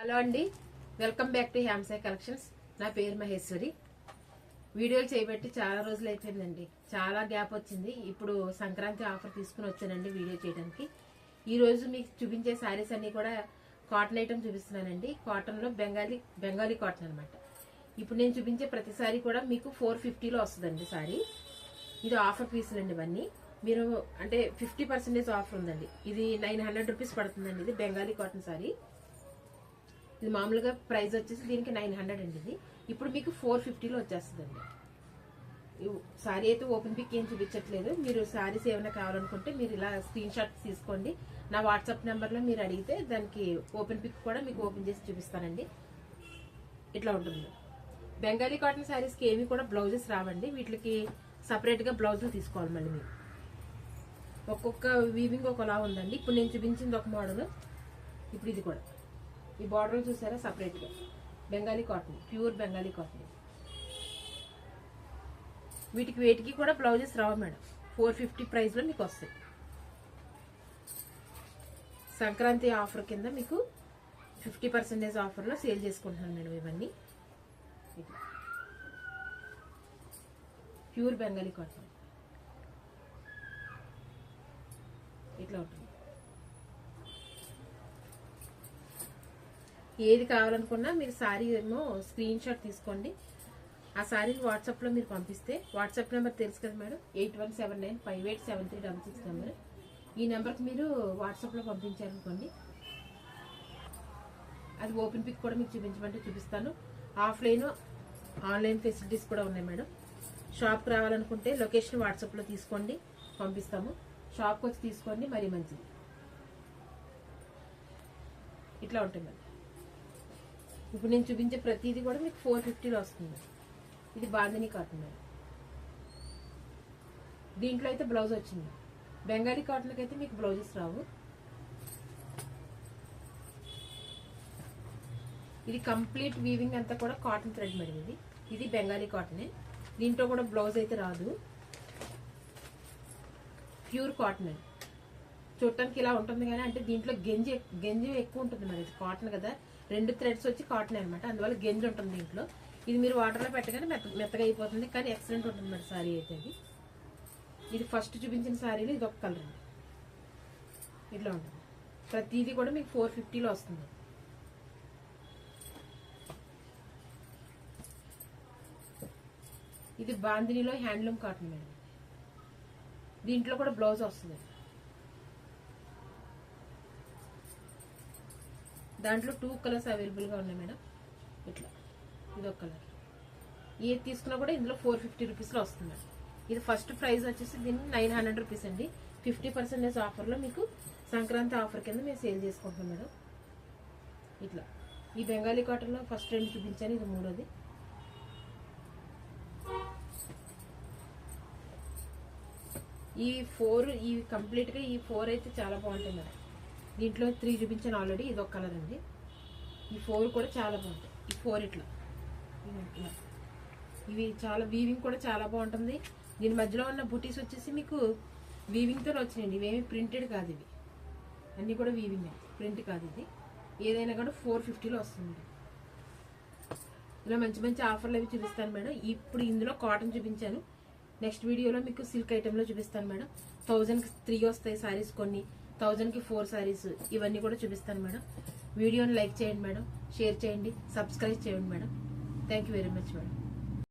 Hello అండి, welcome back to హ్యామ్సాయ్ collections. నా పేరు మహేశ్వరి. వీడియోలు చేయబట్టి చాలా రోజులు అయిపోయిందండి, చాలా గ్యాప్ వచ్చింది. ఇప్పుడు సంక్రాంతి ఆఫర్ తీసుకుని వచ్చానండి వీడియో చేయడానికి. ఈ రోజు మీకు చూపించే శారీస్ అన్ని కూడా కాటన్ ఐటమ్ చూపిస్తున్నానండి. కాటన్ లో బెంగాలీ కాటన్ అనమాట. ఇప్పుడు నేను చూపించే ప్రతి సారీ కూడా మీకు 450లో వస్తుందండి సారీ. ఇది ఆఫర్ పీసులు అండి. ఇవన్నీ మీరు అంటే 50% ఆఫర్ ఉందండి. ఇది 900 రూపీస్ పడుతుందండి. ఇది బెంగాలీ కాటన్ సారీ. ఇది మామూలుగా ప్రైస్ వచ్చేసి దీనికి 900 అండి. ఇది ఇప్పుడు మీకు 450లో వచ్చేస్తుందండి. సారీ అయితే ఓపెన్ పిక్ ఏం చూపించట్లేదు. మీరు సారీస్ ఏమైనా కావాలనుకుంటే మీరు ఇలా స్క్రీన్ షాట్ తీసుకోండి. నా వాట్సాప్ నెంబర్లో మీరు అడిగితే దానికి ఓపెన్ పిక్ కూడా మీకు ఓపెన్ చేసి చూపిస్తానండి. ఇట్లా ఉంటుంది. బెంగాలీ కాటన్ శారీస్కి ఏమి కూడా బ్లౌజెస్ రావండి. వీటికి సపరేట్గా బ్లౌజులు తీసుకోవాలి. మళ్ళీ మీరు ఒక్కొక్క వీవింగ్ ఒకలా ఉందండి. ఇప్పుడు నేను చూపించింది ఒక మోడల్. ఇప్పుడు ఇది కూడా ఈ బార్డర్ చూసారా, సపరేట్గా Bengali cotton, pure Bengali cotton. వీటికి కూడా బ్లౌజెస్ రావు మేడం. 450 ప్రైస్లో మీకు వస్తాయి. సంక్రాంతి ఆఫర్ కింద మీకు 50% ఆఫర్లో సేల్ చేసుకుంటున్నాను మేడం. ఇవన్నీ ప్యూర్ బెంగాలీ కాటన్ ఇట్లా ఉంటుంది. ఏది కావాలనుకున్నా మీరు శారీ ఏమో స్క్రీన్ షాట్ తీసుకోండి. ఆ శారీని వాట్సాప్లో మీరు పంపిస్తే, వాట్సాప్ నెంబర్ తెలుసు కదా మేడం, 8179587366 నెంబర్. ఈ నెంబర్కి మీరు వాట్సాప్లో పంపించారనుకోండి, అది ఓపెన్ పిక్ కూడా మీకు చూపించమంటే చూపిస్తాను. ఆఫ్లైన్ ఆన్లైన్ ఫెసిలిటీస్ కూడా ఉన్నాయి మేడం. షాప్కి రావాలనుకుంటే లొకేషన్ వాట్సాప్లో తీసుకోండి, పంపిస్తాము. షాప్కి వచ్చి తీసుకోండి, మరీ మంచిది. ఇట్లా ఉంటుంది మేడం. ఇప్పుడు నేను చూపించే ప్రతిదీ కూడా మీకు 450లో వస్తుంది. ఇది బాందిని కాటన్ మేడం. దీంట్లో అయితే బ్లౌజ్ వచ్చింది. బెంగాలీ కాటన్కి అయితే మీకు బ్లౌజెస్ రావు. ఇది కంప్లీట్ వీవింగ్ అంతా కూడా కాటన్ థ్రెడ్ మేడం. ఇది బెంగాలీ కాటనే. దీంట్లో కూడా బ్లౌజ్ అయితే రాదు. ప్యూర్ కాటన్ అండి. చూడటానికి ఇలా ఉంటుంది కానీ అంటే దీంట్లో గెంజి ఎక్కువ ఉంటుంది మరి. ఇది కాటన్ కదా, 2 థ్రెడ్స్ వచ్చి కాటన్ అనమాట, అందువల్ల గెంజి ఉంటుంది దీంట్లో. ఇది మీరు వాటర్లో పెట్టగానే మెత్తగా అయిపోతుంది, కానీ ఎక్సలెంట్ ఉంటుంది మరి సారీ అయితే. ఇది ఫస్ట్ చూపించిన సారీలో ఇది ఒక కలర్ అండి. ఇట్లా ఉంటుంది. ప్రతిదీ కూడా మీకు 450లో వస్తుంది. ఇది బాందినిలో హ్యాండ్లూమ్ కాటన్ మేడం. దీంట్లో కూడా బ్లౌజ్ వస్తుంది. దాంట్లో 2 కలర్స్ అవైలబుల్గా ఉన్నాయి మేడం. ఇట్లా ఇది ఒక కలర్. ఏది తీసుకున్నా కూడా ఇందులో 450 రూపీస్లో వస్తుంది మేడం. ఇది ఫస్ట్ ప్రైస్ వచ్చేసి దీన్ని 900 రూపీస్ అండి. 50% ఆఫర్లో మీకు సంక్రాంతి ఆఫర్ కింద మేము సేల్ చేసుకుంటున్నాం మేడం. ఇట్లా ఈ బెంగాలీ కాటన్లో ఫస్ట్ 2 చూపించాను, ఇది మూడోది. ఈ కంప్లీట్గా ఈ 4 అయితే చాలా బాగుంటుంది మేడం. దీంట్లో 3 చూపించాను ఆల్రెడీ. ఇది ఒక కలర్ అండి. ఈ 4 కూడా చాలా బాగుంటాయి. ఈ 4 ఇట్లా ఇవి చాలా వీవింగ్ కూడా చాలా బాగుంటుంది. దీని మధ్యలో ఉన్న బుటీస్ వచ్చేసి మీకు వీవింగ్తో వచ్చినాయండి. ఇవేమి ప్రింటెడ్ కాదు, ఇవి అన్నీ కూడా వీవింగ్, ప్రింట్ కాదు. ఇది ఏదైనా కూడా 450లో వస్తుంది. ఇలా మంచి మంచి ఆఫర్లు అవి చూపిస్తాను మేడం. ఇప్పుడు ఇందులో కాటన్ చూపించాను. నెక్స్ట్ వీడియోలో మీకు సిల్క్ ఐటెంలో చూపిస్తాను మేడం. 1000కి 3 వస్తాయి సారీస్, కొన్ని 1000కి 4 సారీస్, ఇవన్నీ కూడా చూపిస్తాను మేడం. వీడియోని లైక్ చేయండి మేడం, షేర్ చేయండి, సబ్స్క్రైబ్ చేయండి madam. Thank you very much madam.